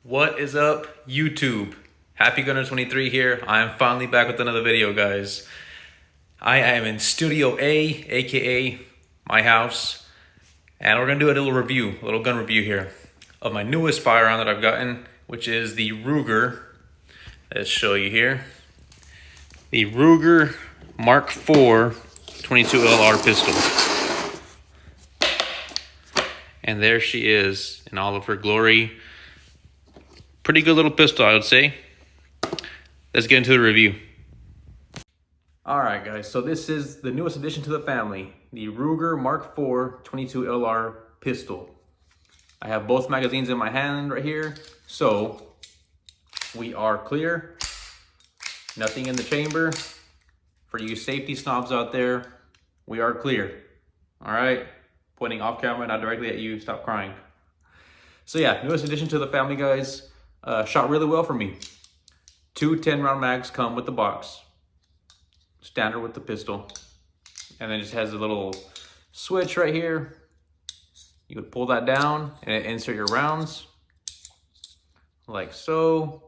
What is up, YouTube? Happy Gunner 23 here. I am finally back with another video, guys. I am in Studio A, aka my house, and we're gonna do a little gun review here of my newest firearm that I've gotten, which is the Ruger. Let's show you here. The Ruger Mark IV 22 LR pistol. And there she is in all of her glory. Pretty good little pistol, I would say. Let's get into the review. All right, guys, so this is the newest addition to the family, the Ruger Mark IV 22 LR pistol. I have both magazines in my hand right here, so we are clear. Nothing in the chamber. For you safety snobs out there, we are clear. All right, pointing off camera, not directly at you, stop crying. So yeah, newest addition to the family, guys. Shot really well for me. Two 10-round mags come with the box, standard with the pistol, and then it just has a little switch right here. You would pull that down and insert your rounds like so.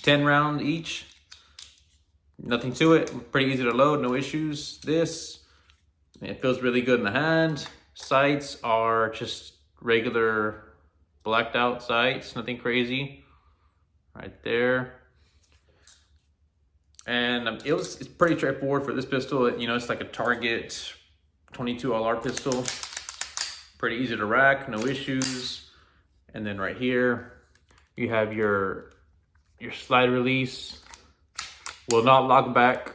10 round each, nothing to it, pretty easy to load, no issues. It feels really good in the hand. Sights are just regular blacked out sights, nothing crazy. Right there. And it's pretty straightforward for this pistol. You know, it's like a Target 22 LR pistol. Pretty easy to rack, no issues. And then right here, you have your slide release. Will not lock back.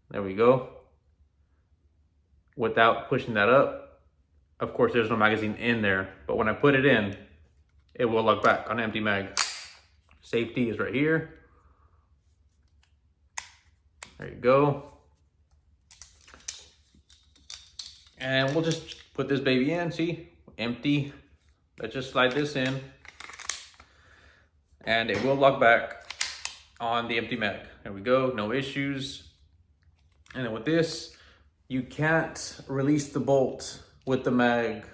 There we go. Without pushing that up. Of course, there's no magazine in there, but when I put it in, it will lock back on an empty mag. Safety is right here. There you go. And we'll just put this baby in, see? Empty. Let's just slide this in. And it will lock back on the empty mag. There we go, no issues. And then with this, you can't release the bolt with the mag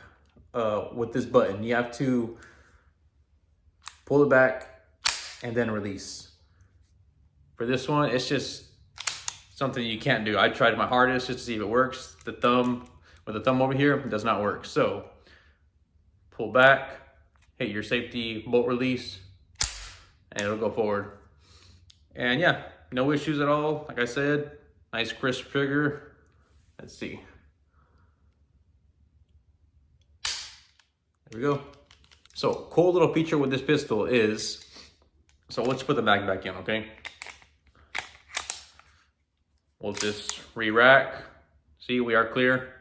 with this button. You have to pull it back and then release. For this one, it's just something you can't do. I tried my hardest just to see if it works. The thumb over here does not work. So pull back, hit your safety bolt release, and it'll go forward. And yeah, no issues at all. Like I said, nice crisp trigger. Let's see. There we go. So cool little feature with this pistol is, so let's put the mag back in, okay? We'll just re-rack. See, we are clear.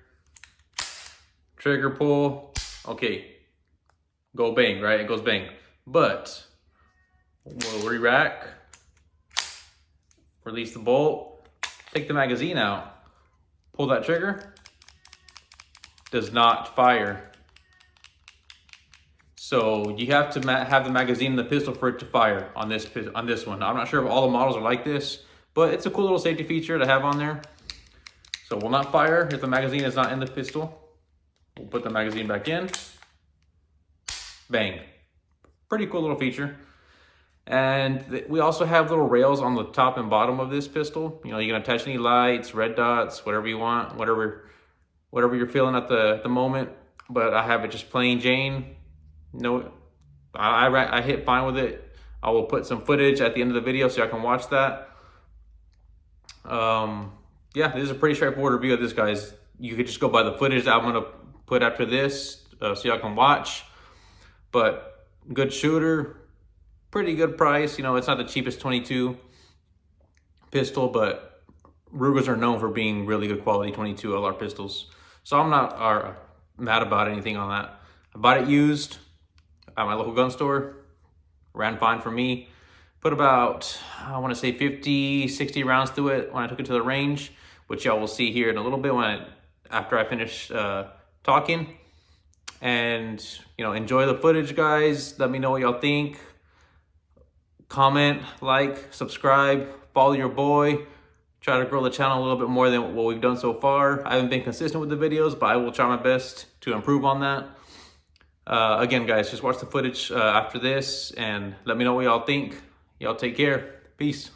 Trigger pull, okay. Go bang, right? It goes bang. But we'll re-rack, release the bolt, take the magazine out, pull that trigger, does not fire. So you have to have the magazine in the pistol for it to fire on this one. I'm not sure if all the models are like this, but it's a cool little safety feature to have on there. So will not fire if the magazine is not in the pistol. We'll put the magazine back in. Bang. Pretty cool little feature. And we also have little rails on the top and bottom of this pistol. You know, you can attach any lights, red dots, whatever you want, whatever you're feeling at the moment. But I have it just plain Jane. No, I hit fine with it. I will put some footage at the end of the video so y'all can watch that. Yeah, this is a pretty straightforward review of this, guys. You could just go by the footage that I'm gonna put after this so y'all can watch. But good shooter, pretty good price. You know, it's not the cheapest 22 pistol, but Rugers are known for being really good quality 22 LR pistols. So I'm not mad about anything on that. I bought it used at my local gun store. Ran fine for me. Put about, I want to say 50, 60 rounds through it when I took it to the range, which y'all will see here in a little bit after I finish talking. And, you know, enjoy the footage, guys. Let me know what y'all think. Comment, like, subscribe, follow your boy. Try to grow the channel a little bit more than what we've done so far. I haven't been consistent with the videos, but I will try my best to improve on that. Again, guys, just watch the footage after this and let me know what y'all think. Y'all take care. Peace.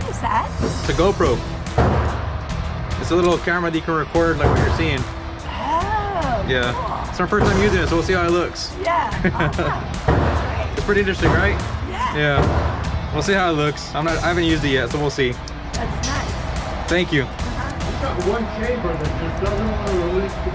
It's a GoPro. It's a little camera that you can record like what you're seeing. Oh, Yeah. cool. It's our first time using it, so we'll see how it looks. Yeah, awesome. It's pretty interesting, right? Yeah. Yeah. We'll see how it looks. I haven't used it yet, so we'll see. That's nice. Thank you. It's got one chamber that just doesn't want to release the